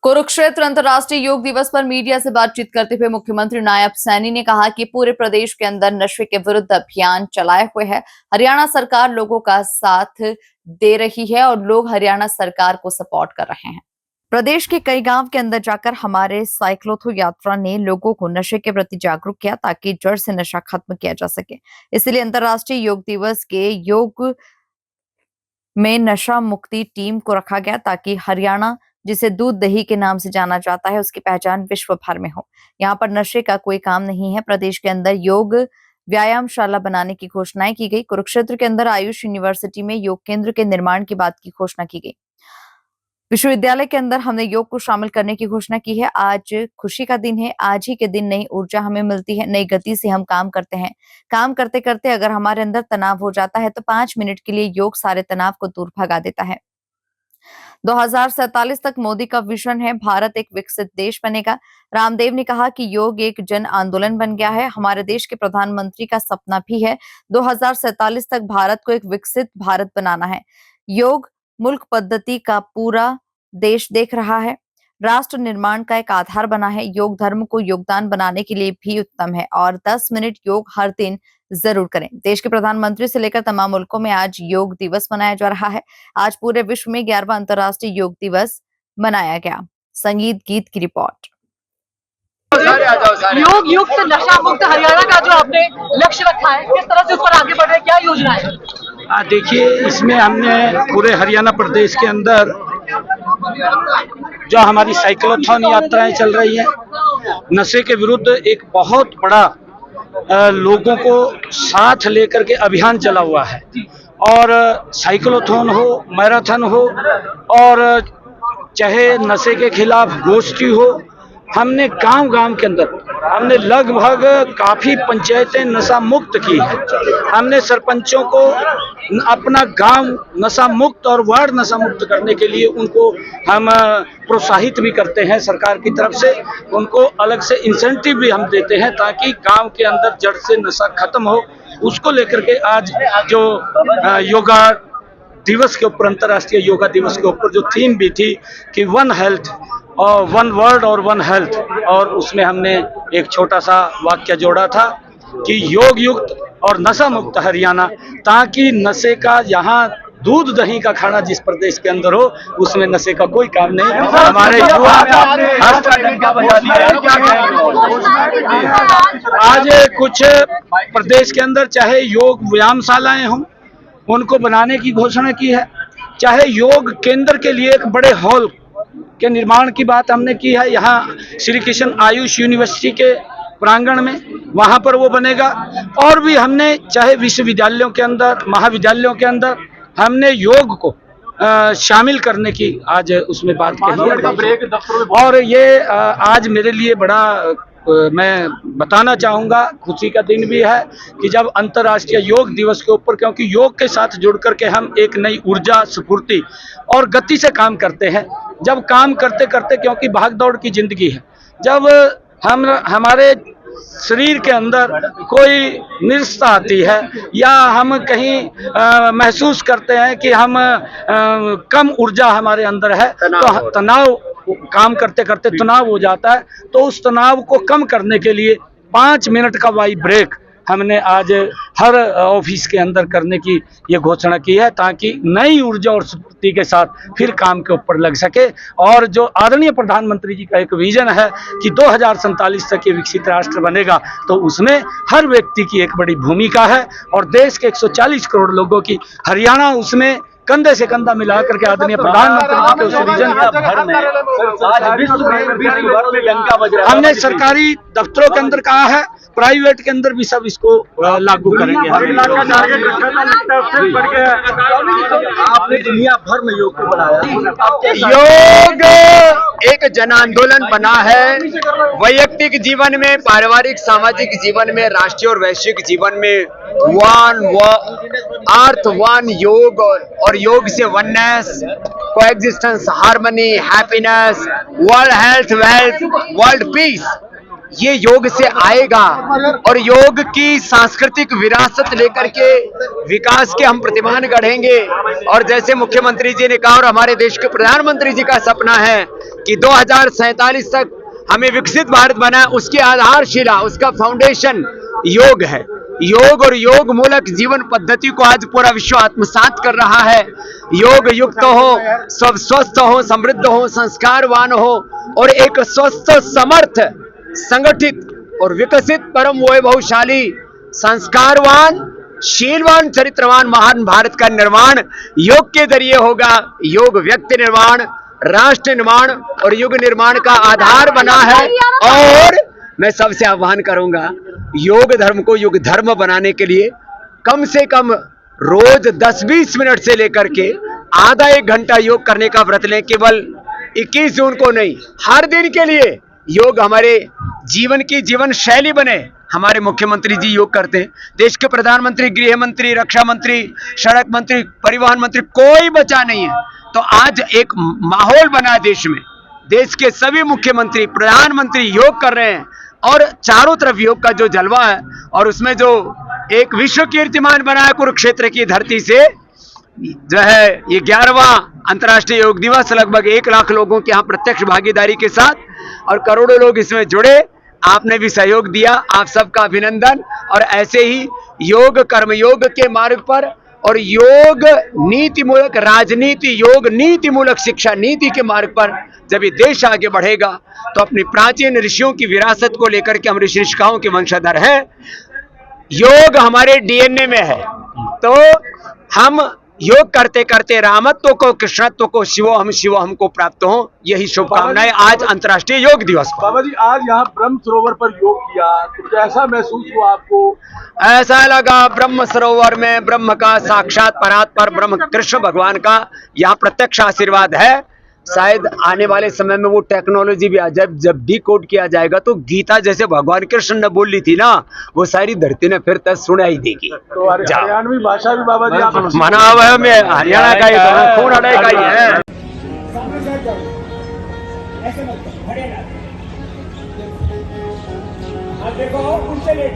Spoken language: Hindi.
कुरुक्षेत्र अंतर्राष्ट्रीय योग दिवस पर मीडिया से बातचीत करते हुए मुख्यमंत्री नायब सैनी ने कहा कि पूरे प्रदेश के अंदर नशे के विरुद्ध अभियान चलाए हुए है। हरियाणा सरकार लोगों का साथ दे रही है और लोग हरियाणा सरकार को सपोर्ट कर रहे हैं। प्रदेश के कई गांव के अंदर जाकर हमारे साइक्लोथो यात्रा ने लोगों को नशे के प्रति जागरूक किया ताकि जड़ से नशा खत्म किया जा सके। इसलिए अंतर्राष्ट्रीय योग दिवस के योग में नशा मुक्ति टीम को रखा गया ताकि हरियाणा, जिसे दूध दही के नाम से जाना जाता है, उसकी पहचान विश्व भर में हो। यहाँ पर नशे का कोई काम नहीं है। प्रदेश के अंदर योग व्यायामशाला बनाने की घोषणाएं की गई। कुरुक्षेत्र के अंदर आयुष यूनिवर्सिटी में योग केंद्र के निर्माण की बात की घोषणा की गई। विश्वविद्यालय के अंदर हमने योग को शामिल करने की घोषणा की है। आज खुशी का दिन है। आज ही के दिन नई ऊर्जा हमें मिलती है, नई गति से हम काम करते हैं। काम करते करते अगर हमारे अंदर तनाव हो जाता है तो 5 मिनट के लिए योग सारे तनाव को दूर भगा देता है। 2047 तक मोदी का विजन है, भारत एक विकसित देश बनेगा। रामदेव ने कहा कि योग एक जन आंदोलन बन गया है। हमारे देश के प्रधानमंत्री का सपना भी है 2047 तक भारत को एक विकसित भारत बनाना है। योग मुल्क पद्धति का पूरा देश देख रहा है, राष्ट्र निर्माण का एक आधार बना है। योग धर्म को योगदान बनाने के लिए भी उत्तम है और 10 मिनट योग हर दिन जरूर करें। देश के प्रधानमंत्री से लेकर तमाम मुल्कों में आज योग दिवस मनाया जा रहा है। आज पूरे विश्व में 11वां अंतर्राष्ट्रीय योग दिवस मनाया गया। संगीत गीत की रिपोर्ट। योग युक्त नशा मुक्त हरियाणा का जो आपने लक्ष्य रखा है, किस तरह से उस पर आगे बढ़ रहे, क्या योजना है? देखिए, इसमें हमने पूरे हरियाणा प्रदेश के अंदर जो हमारी साइक्लोथॉन यात्राएं चल रही हैं, नशे के विरुद्ध एक बहुत बड़ा लोगों को साथ लेकर के अभियान चला हुआ है। और साइक्लोथॉन हो, मैराथन हो और चाहे नशे के खिलाफ गोष्ठी हो, हमने गांव-गांव के अंदर हमने लगभग काफी पंचायतें नशा मुक्त की है। हमने सरपंचों को अपना गांव नशा मुक्त और वार्ड नशा मुक्त करने के लिए उनको हम प्रोत्साहित भी करते हैं। सरकार की तरफ से उनको अलग से इंसेंटिव भी हम देते हैं ताकि गांव के अंदर जड़ से नशा खत्म हो। उसको लेकर के आज जो योगा दिवस के ऊपर, अंतर्राष्ट्रीय योगा दिवस के ऊपर जो थीम भी थी कि वन हेल्थ और वन वर्ल्ड और वन हेल्थ, और उसमें हमने एक छोटा सा वाक्य जोड़ा था कि योग युक्त और नशा मुक्त हरियाणा, ताकि नशे का यहाँ दूध दही का खाना जिस प्रदेश के अंदर हो उसमें नशे का कोई काम नहीं। हमारे युवा आज कुछ प्रदेश के अंदर चाहे योग व्यायामशालाएं हों, उनको बनाने की घोषणा की है। चाहे योग केंद्र के लिए एक बड़े हॉल के निर्माण की बात हमने की है, यहाँ श्री कृष्ण आयुष यूनिवर्सिटी के प्रांगण में, वहाँ पर वो बनेगा। और भी हमने चाहे विश्वविद्यालयों के अंदर, महाविद्यालयों के अंदर हमने योग को शामिल करने की आज उसमें बात कही है। और ये आज मेरे लिए बड़ा मैं बताना चाहूँगा, खुशी का दिन भी है कि जब अंतर्राष्ट्रीय योग दिवस के ऊपर, क्योंकि योग के साथ जुड़ करके हम एक नई ऊर्जा, स्फूर्ति और गति से काम करते हैं। जब काम करते करते, क्योंकि भाग दौड़ की जिंदगी है, जब हमारे शरीर के अंदर कोई निरस्ता आती है या हम कहीं महसूस करते हैं कि हम कम ऊर्जा हमारे अंदर है, तो तनाव, काम करते करते तनाव हो जाता है। तो उस तनाव को कम करने के लिए 5 मिनट का वाई ब्रेक हमने आज हर ऑफिस के अंदर करने की ये घोषणा की है, ताकि नई ऊर्जा और स्फूर्ति के साथ फिर काम के ऊपर लग सके। और जो आदरणीय प्रधानमंत्री जी का एक विजन है कि 2047 तक ये विकसित राष्ट्र बनेगा, तो उसमें हर व्यक्ति की एक बड़ी भूमिका है और देश के 140 करोड़ लोगों की, हरियाणा उसमें कंधे से कंधा मिला करके आदरणीय प्रधानमंत्री जी के उस विजन हमने सरकारी दफ्तरों के अंदर कहा है, प्राइवेट के अंदर भी सब इसको लागू करेंगे। आपने दुनिया भर में योग को बनाया। योग एक जन आंदोलन बना है। वैयक्तिक जीवन में, पारिवारिक सामाजिक जीवन में, राष्ट्रीय और वैश्विक जीवन में वन योग और योग से oneness, coexistence, harmony, happiness, world health, wealth, world peace, ये योग से आएगा और योग की सांस्कृतिक विरासत लेकर के विकास के हम प्रतिमान गढ़ेंगे। और जैसे मुख्यमंत्री जी ने कहा और हमारे देश के प्रधानमंत्री जी का सपना है कि 2047 तक हमें विकसित भारत बनाए, उसकी आधारशिला, उसका फाउंडेशन योग है। योग और योग मूलक जीवन पद्धति को आज पूरा विश्व आत्मसात कर रहा है। योग युक्त हो, सब स्वस्थ हो, समृद्ध हो, संस्कारवान हो और एक स्वस्थ, समर्थ, संगठित और विकसित, परम वैभवशाली, संस्कारवान, शीलवान, चरित्रवान महान भारत का निर्माण योग के जरिए होगा। योग व्यक्ति निर्माण, राष्ट्र निर्माण और युग निर्माण का आधार बना है। और मैं सबसे आह्वान करूंगा, योग धर्म को युग धर्म बनाने के लिए कम से कम रोज 10-20 मिनट से लेकर के आधा 1 घंटा योग करने का व्रत लें। केवल 21 जून को नहीं, हर दिन के लिए योग हमारे जीवन की जीवन शैली बने। हमारे मुख्यमंत्री जी योग करते हैं, देश के प्रधानमंत्री, गृह मंत्री, रक्षा मंत्री, सड़क मंत्री, परिवहन मंत्री, कोई बचा नहीं है। तो आज एक माहौल बना देश में, देश के सभी मुख्यमंत्री, प्रधानमंत्री योग कर रहे हैं और चारों तरफ योग का जो जलवा है और उसमें जो एक विश्व कीर्तिमान बना है कुरुक्षेत्र की धरती से, जो है ये 11वां अंतर्राष्ट्रीय योग दिवस, लगभग 1 लाख लोगों के यहाँ प्रत्यक्ष भागीदारी के साथ और करोड़ों लोग इसमें जुड़े। आपने भी सहयोग दिया, आप सबका अभिनंदन। और ऐसे ही योग, कर्मयोग के मार्ग पर और योग नीति मूलक राजनीति, योग नीति मूलक शिक्षा नीति के मार्ग पर जब ये देश आगे बढ़ेगा तो अपनी प्राचीन ऋषियों की विरासत को लेकर के हम ऋषि ऋषिकाओं के वंशधर हैं। योग हमारे डीएनए में है, तो हम योग करते करते रामत्व को, कृष्णत्व को, शिवो हमको प्राप्त हो, यही शुभकामनाएं आज अंतर्राष्ट्रीय योग दिवस को। बाबा जी, आज यहाँ ब्रह्म सरोवर पर योग किया तो कैसा महसूस हुआ आपको? ऐसा लगा ब्रह्म सरोवर में ब्रह्म का साक्षात परात्पर ब्रह्म कृष्ण भगवान का यहाँ प्रत्यक्ष आशीर्वाद है। शायद आने वाले समय में वो टेक्नोलॉजी भी आ जाए, जब डिकोड किया जाएगा तो गीता जैसे भगवान कृष्ण ने बोली थी ना, वो सारी धरती ने फिर तक सुनाई देगी। तो हरियाणवी भाषा भी बाबा जी आप मना हुआ में हरियाणा का ही तो खून हटाई का ही है। देखो उनसे लेटो।